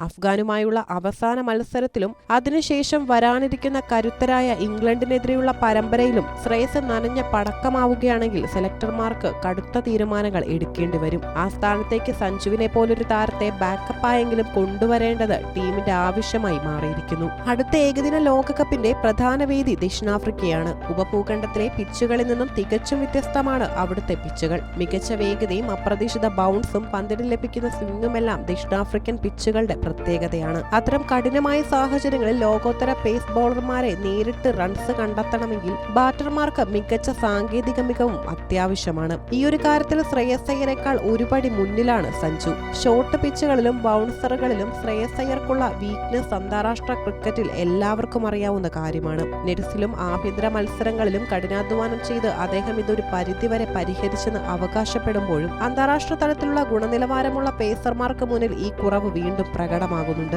അഫ്ഗാനുമായുള്ള അവസാന മത്സരത്തിലും അതിനുശേഷം വരാനിരിക്കുന്ന കരുത്തരായ ഇംഗ്ലണ്ടിനെതിരെയുള്ള പരമ്പരയിലും ശ്രേയസ് നനഞ്ഞ പടക്കമാവുകയാണെങ്കിൽ സെലക്ടർമാർക്ക് കടുത്ത തീരുമാനങ്ങൾ എടുക്കേണ്ടി വരും. ആ സ്ഥാനത്തേക്ക് സഞ്ജുവിനെ പോലൊരു താരത്തെ ബാക്കപ്പായെങ്കിലും കൊണ്ടുവരേണ്ടത് ടീമിന്റെ ആവശ്യമായി മാറിയിരിക്കുന്നു. അടുത്ത ഏകദിന ലോകകപ്പിന്റെ പ്രധാന വേദി ദക്ഷിണാഫ്രിക്കയാണ്. ഉപഭൂഖണ്ഡത്തിലെ പിച്ചുകളിൽ നിന്നും തികച്ചും വ്യത്യസ്തമാണ് അവിടുത്തെ പിച്ചുകൾ. മികച്ച വേഗതയും അപ്രതീക്ഷിത ബൗൺസും പന്തിന് ലഭിക്കുന്ന സ്വിംഗുമെല്ലാം ദക്ഷിണാഫ്രിക്കൻ പിച്ചുകളുടെ പ്രത്യേകതയാണ്. അത്തരം കഠിനമായ സാഹചര്യങ്ങളിൽ ലോകോത്തര പേസ് ബൗളർമാരെ നേരിട്ട് റൺസ് കണ്ടെത്തണമെങ്കിൽ ബാറ്റർമാർക്ക് മികച്ച സാങ്കേതിക മികവും അത്യാവശ്യമാണ്. ഈ ഒരു കാര്യത്തിൽ ശ്രേയസ് അയ്യരേക്കാൾ ഒരുപടി മുന്നിലാണ് സഞ്ജു. ഷോർട്ട് പിച്ചുകളിലും ബൗൺസറുകളിലും ശ്രേയസ് അയ്യർക്കുള്ള വീക്ക്നെസ് അന്താരാഷ്ട്ര ക്രിക്കറ്റിൽ എല്ലാവർക്കും അറിയാവുന്ന കാര്യമാണ്. നെറ്റ്സിലും ആഭ്യന്തര മത്സരങ്ങളിലും കഠിനാധ്വാനം ചെയ്ത് അദ്ദേഹം ഇതൊരു പരിധിവരെ പരിഹരിച്ചെന്ന് അവകാശപ്പെടുമ്പോഴും അന്താരാഷ്ട്ര തലത്തിലുള്ള ഗുണനിലവാരമുള്ള പേസർമാർക്ക് മുന്നിൽ ഈ കുറവ് വീണ്ടും പ്രകടമാകുന്നുണ്ട്.